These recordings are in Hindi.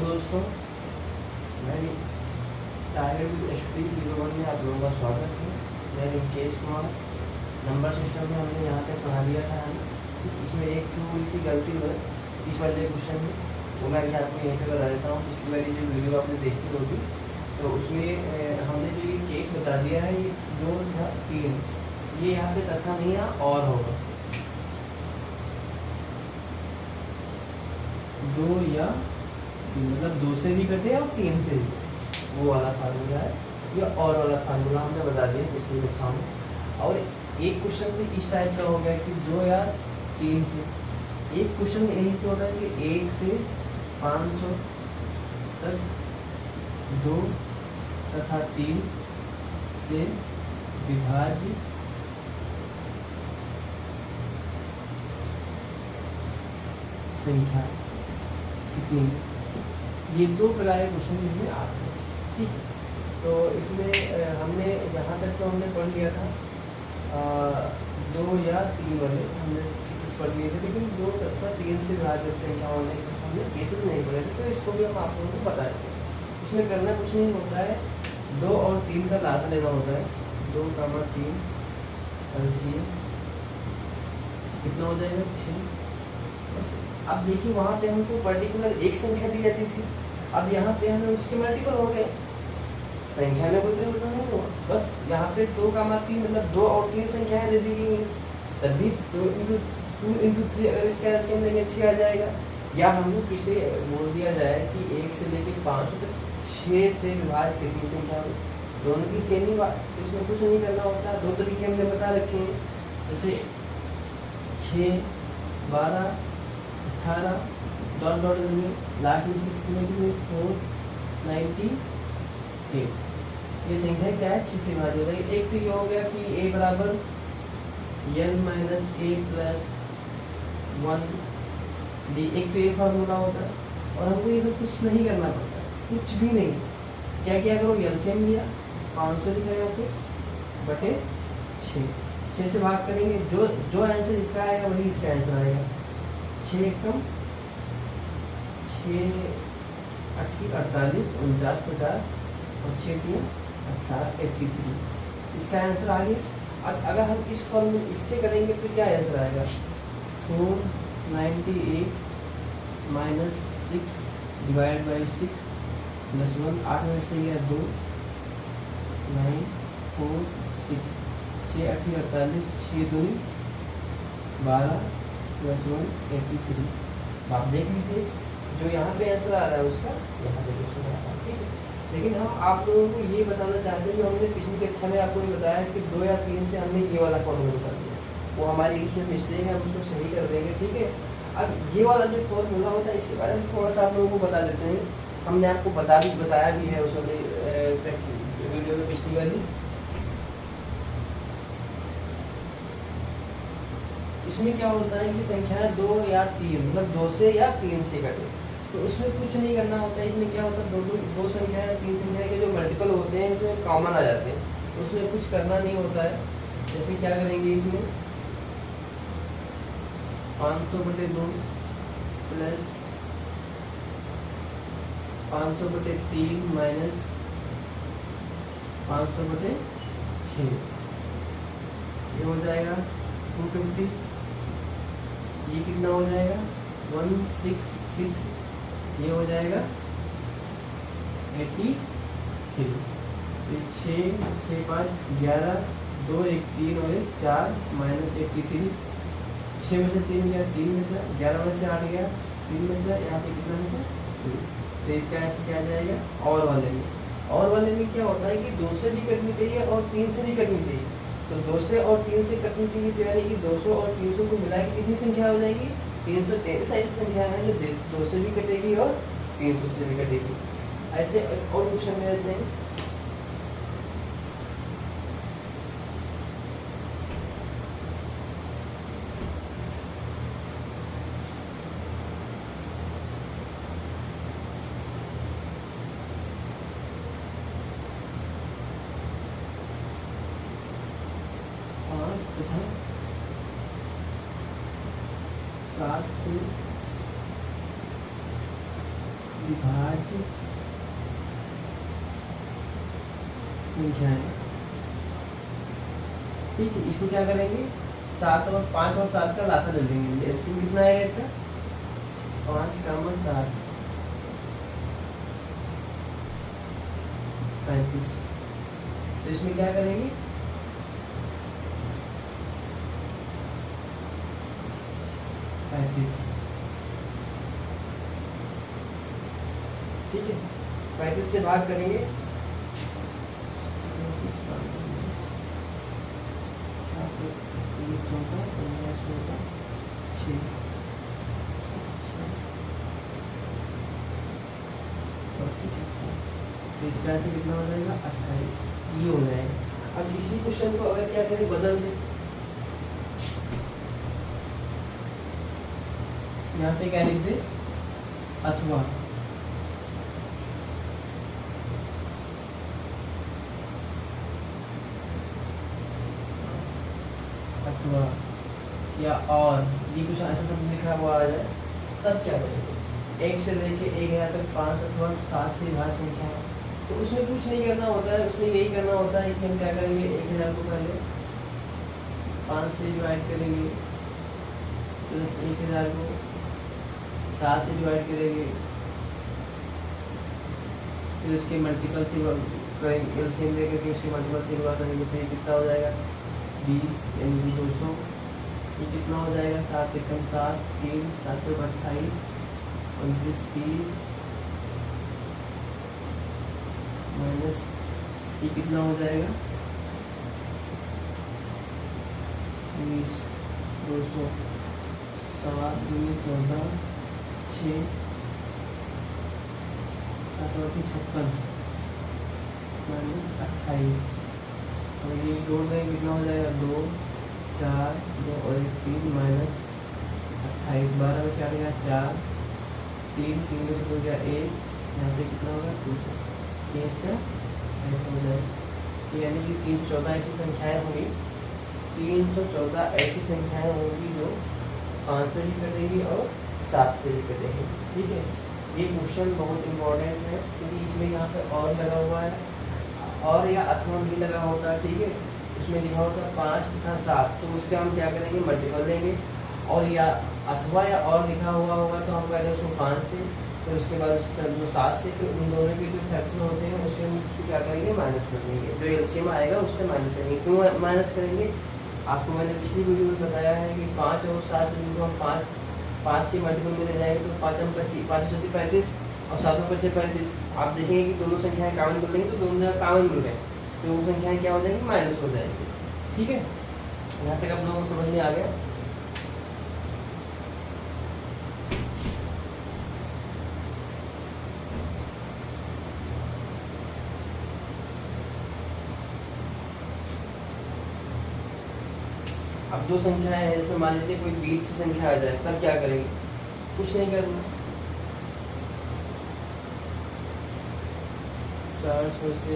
दोस्तों, मैं टारगेट स्ट्रीम 01 में आप लोगों का स्वागत है। मैं रिकेश कुमार। नंबर सिस्टम में हमने यहाँ तक पढ़ा दिया था। इसमें एक थोड़ी सी गलती है इस वाले क्वेश्चन में, वो मैं भी आपको यहीं पे बता देता हूँ। पिछली वाली जो वीडियो आपने देखी होगी तो उसमें हमने जो ये केस बता दिया है, ये 2 था 3, ये यहाँ पे तथा नहीं है और होगा 2 या 3, मतलब 2 से भी कटे और 3 से भी, वो वाला फार्मूला है। या और वाला फार्मूला हमने बता दिया पिछली कक्षा में। और एक क्वेश्चन तो इस टाइप का हो गया कि 2 या 3 से, एक क्वेश्चन यही से होता है कि 1 से 500 तक 2 तथा 3 से विभाज्य संख्या कितनी। ये 2 प्रकार के क्वेश्चन इसमें आते हैं, ठीक है। तो इसमें हमने यहाँ तक तो हमने पढ़ लिया था 2 या 3 वाले हमने केसेस पढ़ लिए थे, लेकिन 2 तथा 3 से विभाजित संख्या वाले हमने केसेस नहीं पढ़े थे, तो इसको भी हम आप लोगों को बता देते हैं। इसमें करना कुछ नहीं होता है, 2 और 3 का लाभ लेना होता है। 2, 3 एलसीएम कितना हो जाएगा 6। अब देखिए वहाँ पे हमको पर्टिकुलर एक संख्या दी जाती थी, अब यहाँ पे हमें उसके मल्टीपल हो गए, संख्या में कोई परिवर्तन नहीं हुआ। बस यहाँ पे 2, 3 मतलब 2 और 3 संख्याएं दे दी गई, तब भी 2 इंटू 3 अगर इसका एलसीएम लेंगे 6 आ जाएगा। या हमको किसी बोल दिया जाए कि 1 से लेकर 500 तक 6 से विभाज्य कितनी संख्या हो, दोनों की सेम ही बात, इसमें कुछ नहीं करना होता। 2 तरीके हमने बता रखे हैं, जैसे 6, 12, 18 डॉट डॉट लास्ट में से 498। ये संख्या क्या है 6 से विभाज्य हो जाएगी। एक तो ये हो गया कि a बराबर n minus a plus 1 d, एक तो ये फार्मूला होता है। और हमको ये सब कुछ नहीं करना पड़ता है, कुछ भी नहीं। क्या किया करो, एलसीएम लिया 500 लिखा यहाँ पे बटे 6 से भाग करेंगे, जो आंसर इसका आएगा वही इसका आंसर आएगा। 6 एकम 6 8 48 49 50 और 6 3 18 83, इसका आंसर आ गया। अब अगर हम इस फॉर्मूले इससे करेंगे तो क्या आंसर आएगा, 498 माइनस 6 डिवाइड बाई 6 प्लस 1, 8 में से गया 2, 9 4 6, 6 8 48, 6 2 12 प्लस 1 83। आप देख लीजिए जो यहाँ पे आंसर आ रहा है उसका यहाँ पे क्वेश्चन आ रहा है, ठीक है। लेकिन हम आप लोगों को ये बताना चाहते हैं कि हमने पिछली कक्षा में आपको ये बताया कि 2 या 3 से हमने ये वाला फॉर्मूला बता दिया, वो हमारी इसमें मिस्टेक है, हम उसको सही कर देंगे, ठीक है। अब ये वाला जो फॉर्मूला होता है इसके बारे में थोड़ा सा आप लोगों को बता देते हैं। हमने आपको बताया भी है उस वाले वीडियो में पिछली वाली। इसमें क्या होता है कि संख्या 2 या 3 मतलब 2 से या 3 से कटे, तो उसमें कुछ नहीं करना होता है। इसमें क्या होता है, दो संख्या या 3 संख्या के जो मल्टीपल होते हैं इसमें कॉमन आ जाते हैं, तो उसमें कुछ करना नहीं होता है। जैसे क्या करेंगे, इसमें 500/2 प्लस 500/3 माइनस 500/6, ये हो जाएगा 250। ये कितना हो जाएगा 166, ये हो जाएगा 83। 6 6 5 11 2 1 3 और 1 4 माइनस 83, 6 में से 3 गया 3 में से, 11 में से 8 गया 3 में से, यहाँ पे कितना में से 2। तो इसका आंसर क्या जाएगा, और वाले में क्या होता है कि 2 से भी कटनी चाहिए और 3 से भी कटनी चाहिए। तो 2 से और 3 से कटनी चाहिए, तो यानी कि 200 और 300 को मिला के कितनी संख्या हो जाएगी, 323 ऐसी संख्या है जो 2 से भी कटेगी और 300 से भी कटेगी। ऐसे और क्वेश्चन में लेते हैं। तथा 7 से विभाज्य संख्याएं। ठीक है, इसको क्या करेंगे, 7 और 5 और 7 का लासा ले लेंगे। एलसीएम कितना आएगा इसका, 5 का 7 35। तो इसमें क्या करेंगे, 35। ठीक है, 35 से भाग करेंगे, 6 तो इस तरह से कितना हो जाएगा, 28 ये हो जाएगा। अब इसी क्वेश्चन को अगर क्या करें, बदल दें, यहाँ पे क्या लिख दे, अथवा अथवा या और ये कुछ ऐसा शब्द लिखा हुआ आ जाए, तब क्या करेंगे, 1 से लेके 1000 तक 5 अथवा 7 से विभाज्य संख्या है। तो उसमें कुछ नहीं करना होता है, उसमें यही करना होता है कि हम क्या करेंगे, 1000 को पहले 5 से डिवाइड करेंगे, प्लस 1000 को 7 से डिवाइड करेंगे, फिर उसके मल्टीपल से करेंगे, एलसीएम लेकर के उसके मल्टीपल से डिवाइड करेंगे, तो ये कितना हो जाएगा, 20 यानी कि 200। ये कितना हो जाएगा, 7 एकम 7, 3 7 चौक 28, 29 30 माइनस ये कितना हो जाएगा, 20 200 7 2 14 6 7 और 56 माइनस 28। और ये जोड़ देंगे कितना हो जाएगा, 2 4 2 और 1 3 माइनस 28। 12 में से आ गया 4, 3 3 में से हो गया 1, यहाँ पे कितना होगा 2। ये इसका ऐसा हो जाएगा, यानी कि 314 ऐसी संख्याएं होंगी, 314 ऐसी संख्याएं होंगी जो 5 से भी कटेगी और 7 से भी कटेगी। ठीक है, ये क्वेश्चन बहुत इम्पोर्टेंट है क्योंकि इसमें यहाँ पे और लगा हुआ है, और या अथवा भी लगा होता है। ठीक है, उसमें लिखा होता है 5 तथा 7, तो उसके हम क्या करेंगे, मल्टीपल लेंगे, और या अथवा या और लिखा हुआ होगा तो हम पहले उसको 5 से, तो उसके बाद जो 7 से, फिर उन दोनों के जो फैक्टर होते हैं उससे हम उसको क्या करेंगे, माइनस कर देंगे, जो एलसीएम आएगा उससे माइनस करेंगे। क्यों माइनस करेंगे, आपको मैंने पिछली वीडियो में बताया है कि 5 और 7 जिनको हम 5 के मल्टीपल में ले जाएंगे तो 5 हम 25 5 35 35 और 7 में 25 35। आप देखेंगे कि दोनों संख्याएं कॉमन कर लेंगे तो दोनों जगह कॉमन मिल गए, तो वो संख्याएं क्या हो जाएंगी, माइनस हो जाएंगी। ठीक है, यहाँ तक आप लोगों को समझ में आ गया। अब दो संख्याएं हैं, जैसे मान लीजिए कोई बीच से संख्या आ जाए, तब क्या करेंगे, कुछ नहीं करना, 400 से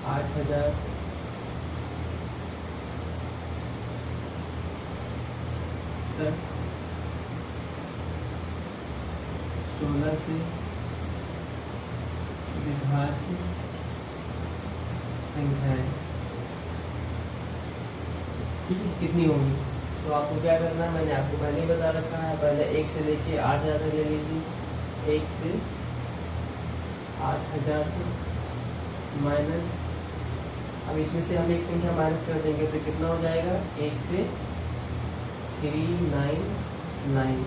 8000 तक 16 से विभाज्य संख्याएं ठीक है कितनी होगी। तो आपको क्या करना है, मैंने आपको पहले ही बता रखा है, पहले 1 से लेके 8000 तक ले लीजिए, 1 से 8000 तक माइनस, अब इसमें से हम एक संख्या माइनस कर देंगे तो कितना हो जाएगा, 1 से 399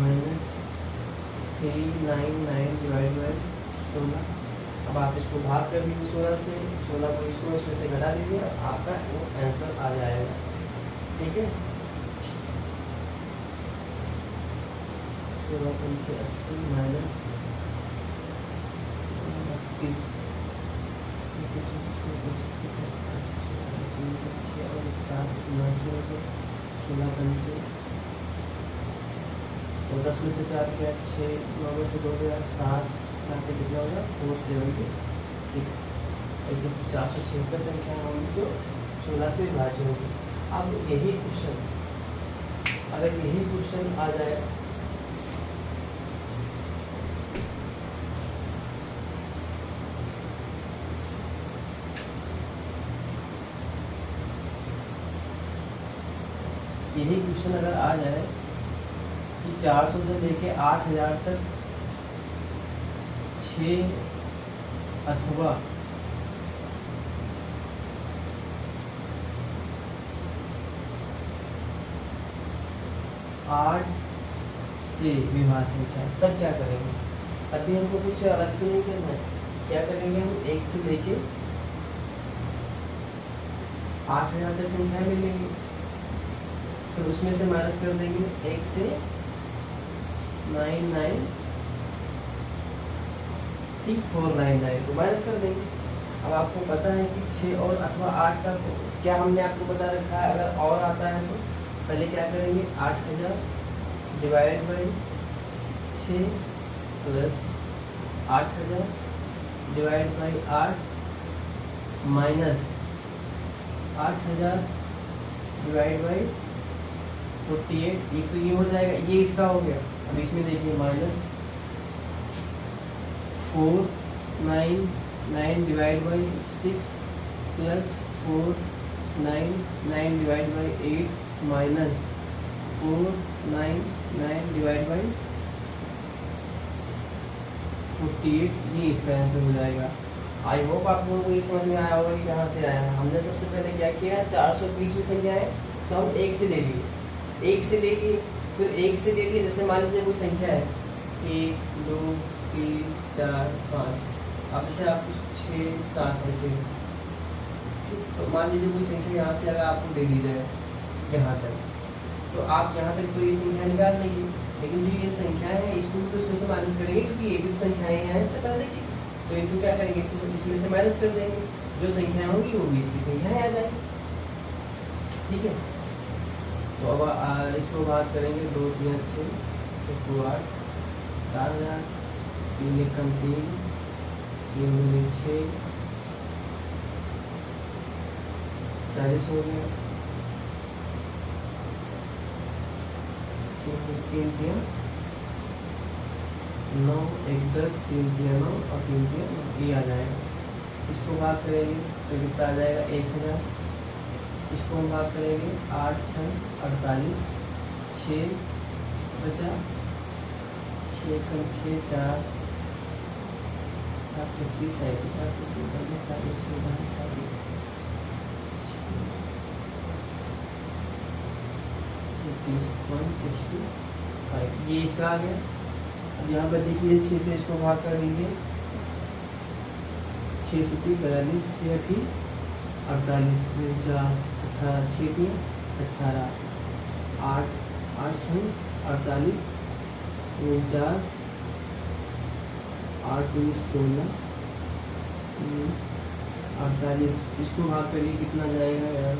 माइनस 399 डिवाइड बाई 16। अब आप इसको भाग कर दीजिए 16 से, 16 को इसको इसमें से घटा दीजिए, आपका वो आंसर आ जाएगा। ठीक है, 16 पंचे 80 माइनस 32 16 पंचे तो 10 में से 4 गया 6, 9 में से 2 गया 7, यहाँ पे कितना होगा 476। ऐसे 476 संख्या होंगी जो 16 से विभाज्य होगी। अब यही क्वेश्चन, अगर यही क्वेश्चन आ जाए अगर आ जाए कि 400 से लेके 8000 तक 6 अथवा 8 से विभाज्य संख्या, तब क्या करेंगे? अभी हमको कुछ अलग से नहीं करना है। क्या करेंगे? हम 1 से लेके 8000 तक संख्या ले लेंगे, फिर उसमें से माइनस कर देंगे 1 से 99499 को माइनस कर देंगे। अब आपको पता है कि 6 और अथवा 8 का क्या हमने आपको बता रखा है, अगर और आता है तो पहले क्या करेंगे? 8000 divide by 6 plus 8000 divide by 8 minus 8000 divide by 48, ये तो ये हो जाएगा, ये इसका हो गया। अब इसमें देखिए minus 499 divide by 6 plus 499 divide by 8 minus 499 divide by 48, ये इसका आंसर हो जाएगा। आई होप आप लोगों को ये समझ में आया होगा कि कहाँ से आया है। हमने सबसे पहले क्या किया, 420 में संख्या है तो हम 1 से ले लिए, 1 से ले लिए, फिर 1 से ले लिए। जैसे मान लीजिए कोई संख्या है 1 2 3 4 5, अब जैसे आप 6 7 ऐसे, तो मान लीजिए कोई संख्या यहाँ से अगर आपको दे दी जाए यहाँ तक, तो आप यहाँ तक तो ये संख्या निकाल लेंगे, लेकिन जो ये संख्या है इसको भी तो इसमें से माइनस करेंगे, क्योंकि ये भी संख्याएं हैं इससे पहले की, तो इनको क्या करेंगे? तो इसमें से माइनस कर देंगे, जो संख्याएं होंगी वो भी इसकी संख्याएं आ जाएंगी। ठीक है, तो अब इसको बात करेंगे 2 3 6 2 8 4000 3 कम 3 3 6 40 हो गया, 3 3 9 1 10 3 3 9 और 3 3 ये आ जाएगा। इसको बात करेंगे तो कितना आ जाएगा? 1000। इसको हम बात करेंगे 8 6 48, 6 बचा, 6 कम 6 4 7 35 37 40 30.65, ये इसका आ गया। अब यहाँ पर देखिए 6 से इसको भाग कर देंगे, 6 से 42, 6 थी 48, 49 18 6 थी 18 8 8 6 48 49 8 2 16 48, इसको भाग करिए कितना जाएगा यार?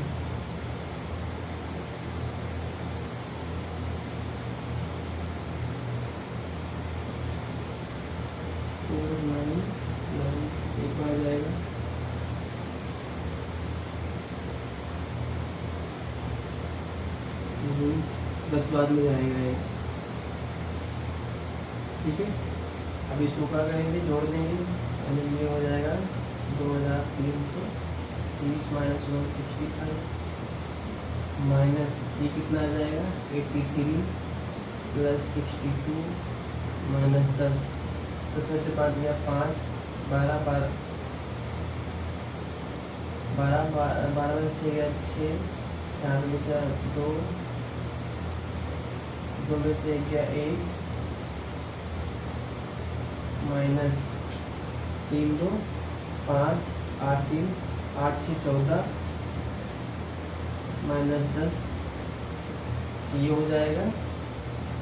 4 9 9 एक बार जाएगा, 10 बाद में जाएगा ये। ठीक है, अब इसको क्या करेंगे? जोड़ देंगे, यानी ये हो जाएगा 2330 माइनस 165 माइनस ये कितना आ जाएगा? 83 प्लस 62 माइनस 10 में से 5 दिया 5 12 में से गया 6 4 में से 2 में से गया 1 माइनस 3 2 5 8 3 8 6 14 माइनस 10, ये हो जाएगा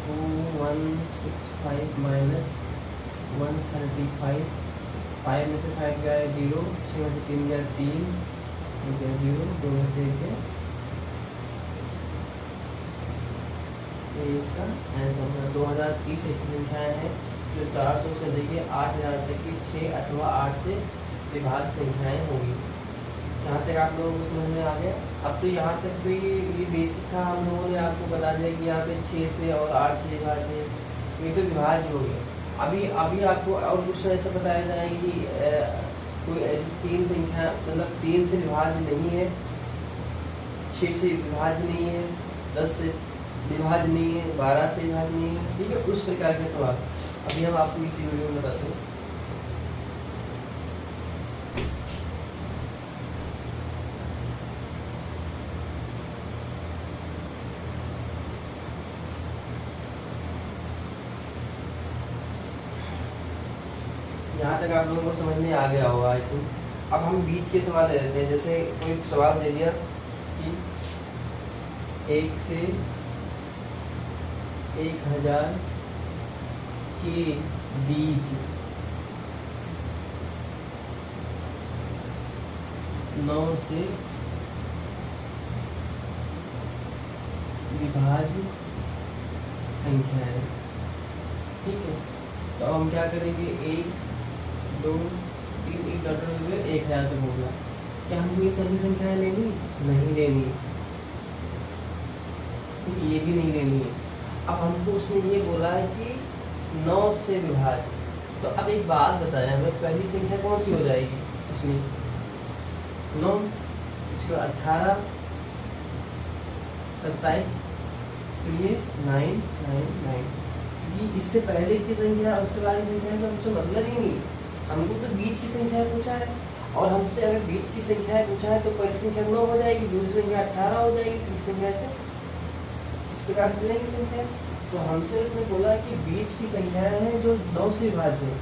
2165 माइनस 135, 5 में से 5 गया 0, 6 में से 3 गया 3 गया 0, 2 में से 1 गया, ये इसका आंसर होगा। 2030 ऐसी संख्याएं हैं जो 400 से लेके 8000 तक की 6 अथवा 8 से विभाज्य संख्याएं होंगी। यहाँ तक आप लोगों को समझ में आ गया। अब तो यहाँ तक तो ये बेसिक था, हम लोगों ने आपको बता दिया कि यहाँ पे 6 से और 8 से विभाज्य है, ये तो विभाज्य हो गया। अभी आपको और कुछ ऐसा बताया जाएगा कि कोई ऐसी 3 संख्या मतलब 3 से विभाज्य नहीं है, 6 से विभाज्य नहीं है, 10 से विभाज्य नहीं है, 12 से विभाज्य नहीं है, ठीक है, उस प्रकार के सवाल अभी हम आपको इसी वीडियो में बताते हैं। यहाँ तक आप लोगों को समझ में आ गया होगा आई थिंक। अब हम बीच के सवाल ले लेते हैं। जैसे कोई सवाल दे दिया कि 1 से 1000 के बीच 9 से विभाज्य संख्या है, ठीक है। तो हम क्या करेंगे, 1 2 3 एक डॉटर हो गया, 1000 तक हो गया। क्या हमको ये सभी संख्याएं लेनी? नहीं लेनी है, ये भी नहीं लेनी है। अब हमको उसने ये बोला है कि 9 से विभाज्य। तो अब एक बात बताया हमें, पहली संख्या कौन सी हो जाएगी इसमें? 9, उसके बाद 18 27, फिर ये 9 9 9। ये इससे पहले की संख्या उससे बाद की संख्या का हमसे मतलब ही नहीं। हमको तो बीच की संख्या पूछा है, और हमसे अगर बीच की संख्या पूछा है तो पहली संख्या 9 हो जाएगी, दूसरी संख्या 18 हो जाएगी, तीसरी संख्या से इस प्रकार से चलेगी संख्या। तो हमसे उसने बोला कि बीच की संख्याएं हैं जो 9 से विभाज्य है,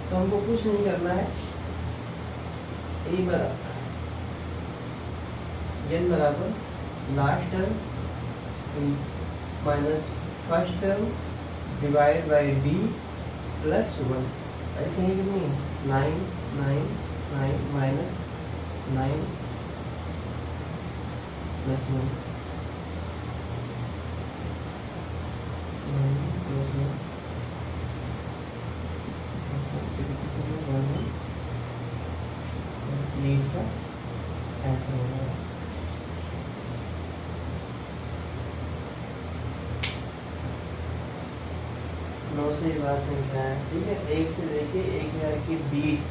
तो हमको कुछ नहीं करना है। ए बराबर n बराबर last term minus first term divide by d plus 1। ऐसे ही कितनी है? 9 9 9 माइनस 9 प्लस 1 ये इसका आंसर होगा। नौ से विभाज्य संख्या है, ठीक है। 1 से लेके 1000 के बीच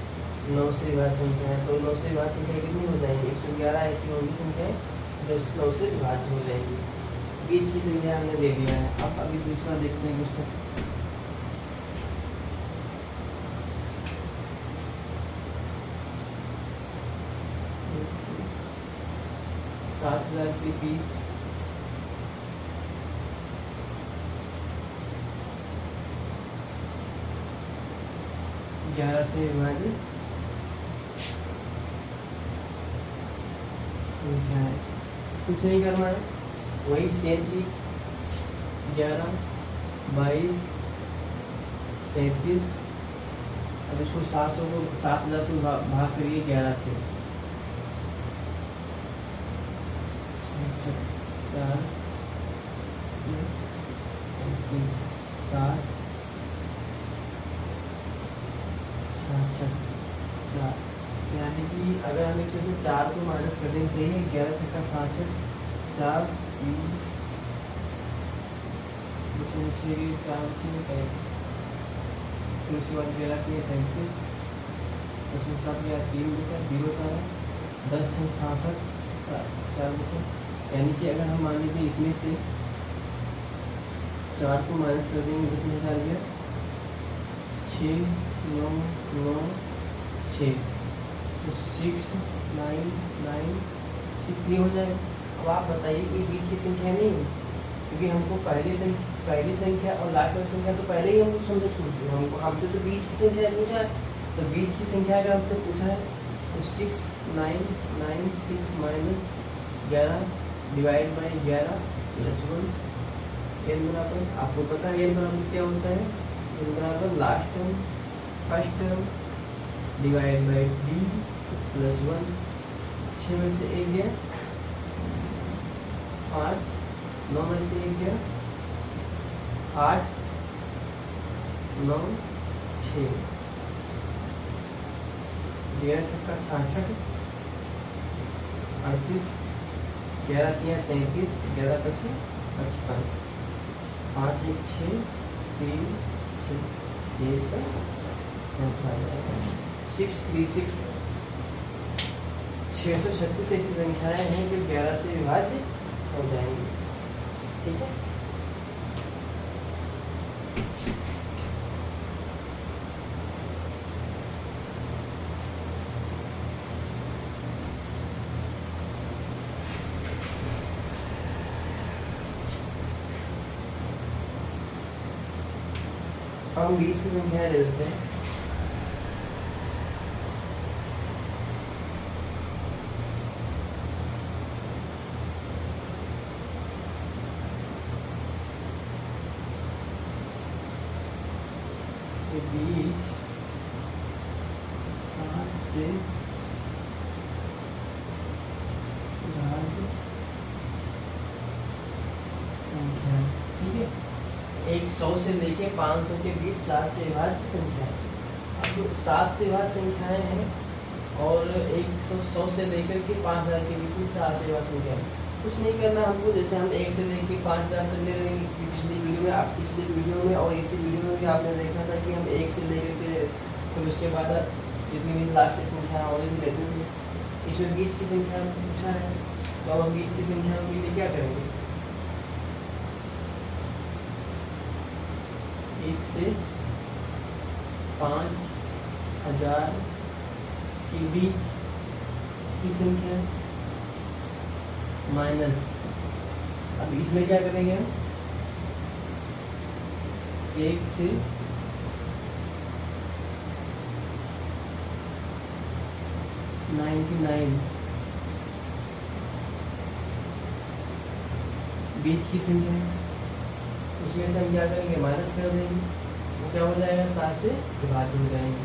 9 से विभाज्य संख्या है, तो 9 से विभाज्य संख्या कितनी हो जाएंगी? 111 ऐसी होगी संख्या जो 9 से विभाज्य हो जाएंगी। बीच की संख्या हमने ले लिया है। अब अभी दूसरा देखते हैं क्वेश्चन। सात 7,000 के बीच 11 से विभाजित संख्या है। कुछ नहीं करना है, वही सेम चीज 11 22 33। अब इसको 700 को 7,000 को भाग करिए 11 से, 4 35 7 4 यानी कि अगर हम इसमें से 4 को माइनस कर देंगे, सही है, 11 छक्का 66 4 इसमें 6 4 फिर उसके बाद 11 के 35, उसमें 7 गया 3 बचा 0 था 10 से 66 4 बचा। यानी कि अगर हम मान लीजिए इसमें से 4 को माइनस कर देंगे, इसमें 4 गया 6 9 9 6, तो 6 9 9 6 नहीं हो जाएगा। अब आप बताइए कि बीच की संख्या नहीं है, क्योंकि हमको पहली संख्या और लास्ट वाली संख्या तो पहले ही हमको समझ छूट गई। हमको हमसे तो बीच की संख्या पूछा है, तो बीच की संख्या अगर हमसे पूछा है तो 6 9 9 6 minus 11 divide by 11 plus 1 n बराबर, आपको पता है n बराबर क्या होता है? n बराबर last term first term divide by d plus 1। 6 में से 1 गया 5, 9 में से 1 गया 8 9 6, 11 66, 38, 11 33, 11 55, 5 1 6 3 6, ये इसका आंसर आ जाएगा। 636 636 ऐसी संख्याएं हैं जो 11 से विभाज्य हो जाएंगी। ठीक है, हम 20 से संख्याएं ले लेते हैं। के बीच 7 से भाज्य संख्या। ठीक है, 100 से लेके 500 के बीच 7 से विभाज्य संख्या है। अब 7 से विभाज्य संख्याएं हैं और 100 से लेकर के 5000 के बीच में 7 से विभाज्य संख्या है। कुछ नहीं करना हमको, जैसे हम 1 से लेके 5000 तक ले रहे हैं। पिछली वीडियो में और इसी वीडियो में भी आपने देखा था कि हम 1 से लेकर के फिर उसके बाद जितनी भी लास्ट संख्या और भी लेते थे। इसमें बीच की संख्या पूछा है, तो अब हम बीच की संख्या के लिए क्या करेंगे? 1 से 5000 के बीच की संख्या माइनस, अब इसमें क्या करेंगे हम? 1 से 99 बीच की संख्या है, उसमें से हम क्या करेंगे? माइनस कर देंगे, वो क्या हो जाएगा? 7 से विभाज्य हो जाएंगे।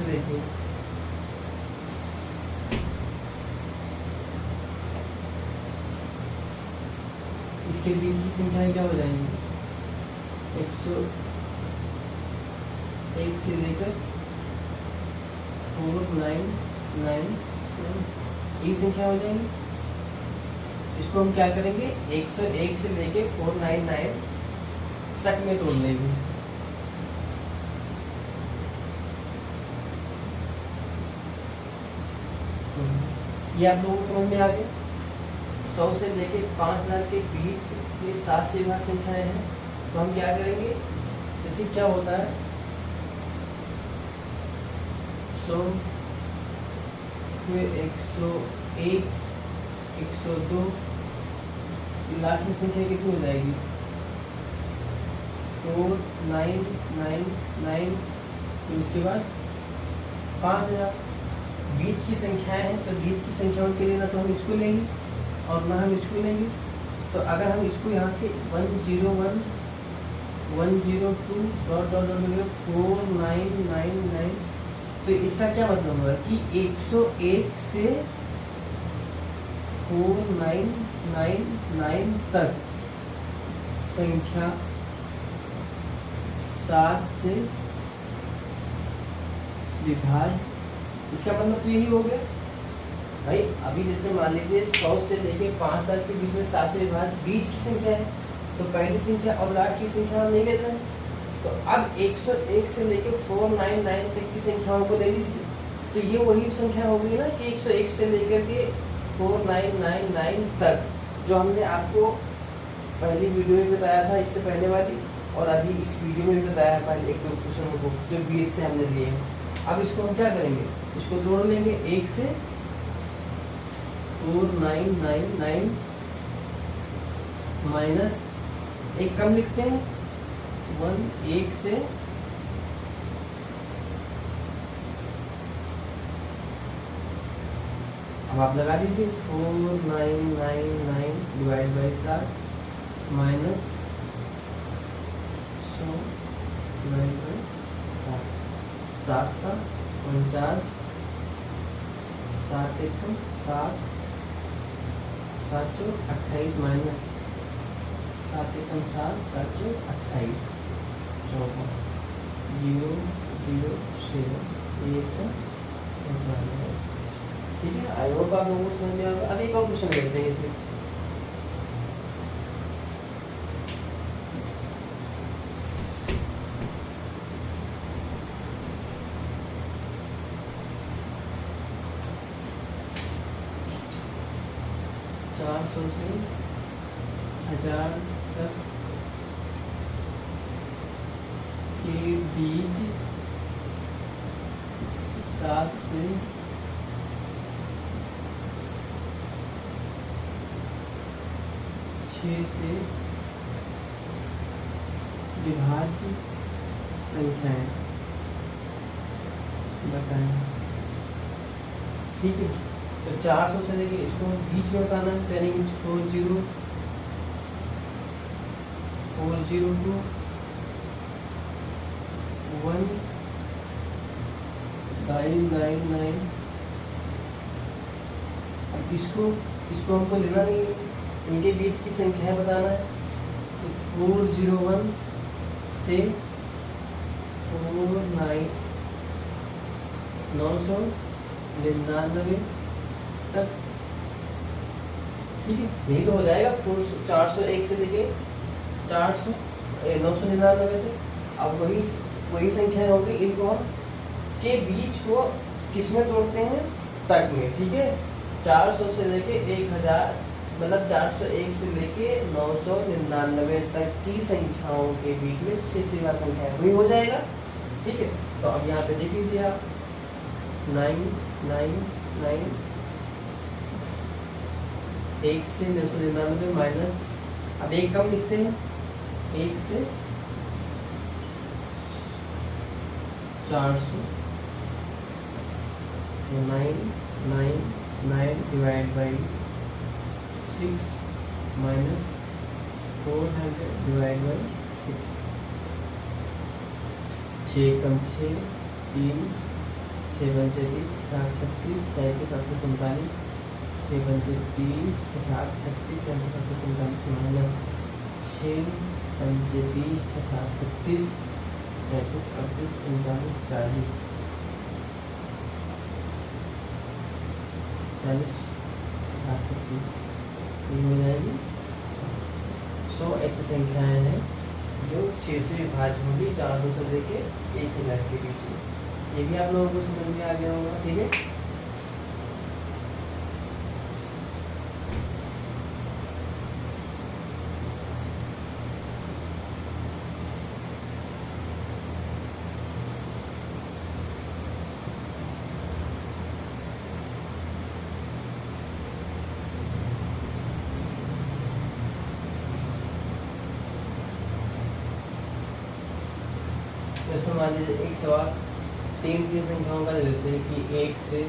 देखिए, इसके बीच की संख्याएं क्या हो जाएंगी? 101 से लेकर 4999 ये संख्या हो जाएंगी। इसको हम क्या करेंगे? 101 से लेके 499 तक में तोड़ लेंगे। ये आप लोगों को समझ में आ गया। 100 से लेके 5000 के बीच ये 7 से विभाज्य संख्याएं हैं, तो हम क्या करेंगे? जैसे क्या होता है 100 फिर 101 102 लास्ट में संख्या कितनी हो जाएगी? 4999 फिर उसके बाद 5000 बीच की संख्याएं हैं, तो बीच की संख्याओं के लिए ना तो हम इसको लेंगे और ना हम इसको लेंगे। तो अगर हम इसको यहाँ से 101 102 4999, तो इसका क्या मतलब होगा कि 101 से 4999 तक संख्या 7 से विभाज्य। इसका मतलब तो यही हो गया भाई। अभी जैसे मान लीजिए 100 से लेके 5000 के बीच में 7 से विभाज्य बीच की संख्या है, तो पहली संख्या और लास्ट की संख्या हम नहीं लेते हैं। तो अब 101 से लेके 499 तक की संख्याओं को ले लीजिए, तो ये वही संख्या हो गई ना कि 101 से लेकर के 4999 तक, जो हमने आपको पहली वीडियो में बताया था इससे पहले वाली, और अभी इस वीडियो में भी बताया पहले एक दो क्वेश्चन को जो बीच से हमने लिए हैं। अब इसको हम क्या करेंगे, इसको जोड़ लेंगे 1 से 4999 माइनस एक कम लिखते हैं 1, 1 से अब आप लगा दीजिए 4999 divide by 7 minus 100 divide by 7, 7 का 49, 7 एकम 7, 7 चौक 28 माइनस 7 एकम 7, 7 चौक 28, 54, 0 0 7 ये इसका आंसर है। ठीक है, आई होप आप लोगों को समझ में आएगा। अब एक और क्वेश्चन लेते हैं इसमें। चार सौ से 1000 तक के बीच 7 से 6 से विभाज्य संख्याएं बताएं। ठीक है, तो 400 से लेके इसको बीच में बताना है, करेंगे 40 402 1999। अब इसको हमको लेना नहीं है, इनके बीच की संख्याएं बताना है। तो 401 से 999 तक। ठीक है, यही तो हो जाएगा 401 से लेके 999 तक। अब वही संख्या होगी, इनको हम के बीच को किसमें तोड़ते हैं, तक में। ठीक है, 400 से लेके 1000 मतलब 401 से लेके 999 तक की संख्याओं के बीच में 6 सिवा संख्या वही हो जाएगा। ठीक है, तो अब यहाँ पे देख लीजिए आप 999 1 से 999 माइनस, अब एक कम लिखते हैं 1 से 400 तो 999 divide by 6 minus 400 divide by 6, 6 कम 6 3 6 पंचे 30 7 36 37 845 6 पंचे 30 7 36 37 845 माइनस 6 पंचे 30 7 36 37 38 39 40 40 7 36 ये हो जाएगी 100 ऐसी संख्याएं हैं जो 6 से विभाज्य होंगी 400 से लेके 1000 के बीच में। ये भी आप लोगों को समझ में आ गया होगा। ठीक है, जैसे मान लीजिए एक सवाल 3 संख्याओं का ले लेते हैं कि 1 से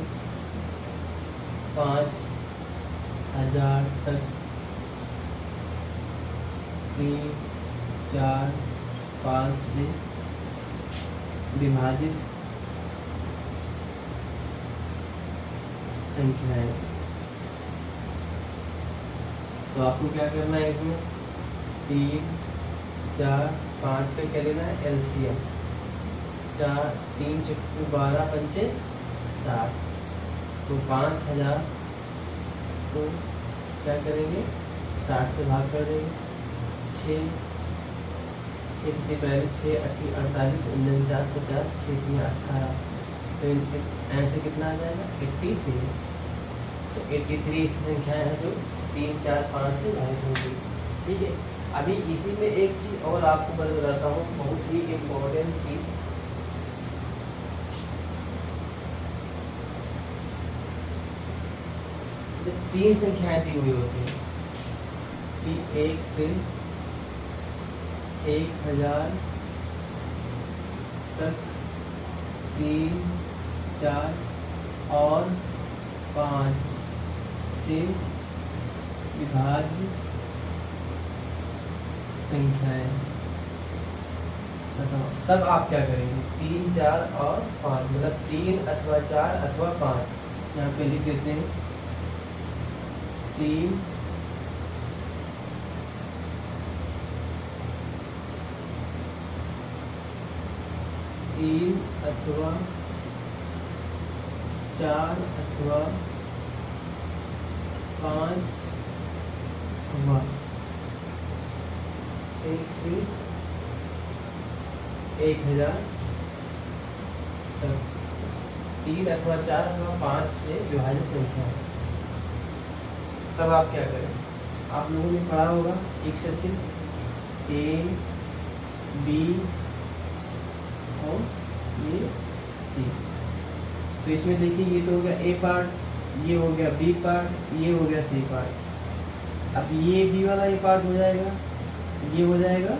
5000 तक 3 4 5 से विभाजित संख्याएं। तो आपको क्या करना है, इसमें 3 4 5 का क्या लेना है, एलसीएम। 4 3 चक्कू 12 पंचे 7, तो 5000 को क्या करेंगे 60 से भाग कर देंगे। 6 से पहले 6 8 48 49 50 6 3 18 तो ऐसे कितना आ जाएगा 83। तो 83 ऐसी संख्याएं हैं जो 3, 4, 5 से विभाजित होंगी। ठीक है, अभी इसी में एक चीज़ और आपको बताता हूँ, बहुत ही इम्पोर्टेंट चीज़। जब 3 संख्याएं दी हुई होती हैं कि 1 से 1000 तक 3, 4 और 5 से विभाज्य संख्याएं बताओ, तब आप क्या करेंगे? 3, 4 और 5, मतलब 3 अथवा 4 अथवा 5। यहाँ पे लिख देते हैं 3, 3 अथवा 4 अथवा 5 हुआ 1 से 1000 तक 3 अथवा 4 अथवा 5 से विभाजित संख्या है। तब आप क्या करें? आप लोगों ने पढ़ा होगा एक सर्किल ए बी और ये सी। तो इसमें देखिए ये तो हो गया ए पार्ट, ये हो गया बी पार्ट, ये हो गया सी पार्ट। अब ये बी वाला ये पार्ट हो जाएगा, ये हो जाएगा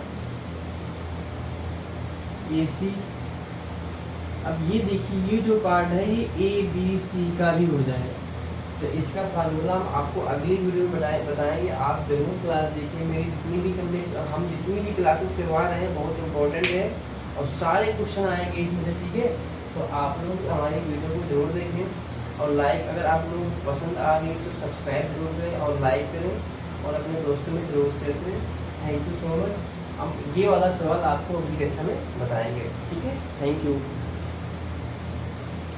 ए सी। अब ये देखिए ये जो पार्ट है ये ए बी सी का भी हो जाएगा। तो इसका फार्मूला हम आपको अगली वीडियो में बताएंगे। आप जरूर क्लास देखिए, मेरी जितनी भी हम जितनी भी क्लासेस करवा रहे हैं बहुत इंपॉर्टेंट है और सारे क्वेश्चन आएंगे इसमें से। ठीक है, तो आप लोग हमारी वीडियो को जरूर देखें और लाइक, अगर आप लोगों को पसंद आ गई तो सब्सक्राइब जरूर करें और लाइक करें और अपने दोस्तों में जरूर शेयर करें। Thank you so much. हम ये वाला सवाल आपको अगली कक्षा में बताएंगे। ठीक है, थैंक यू।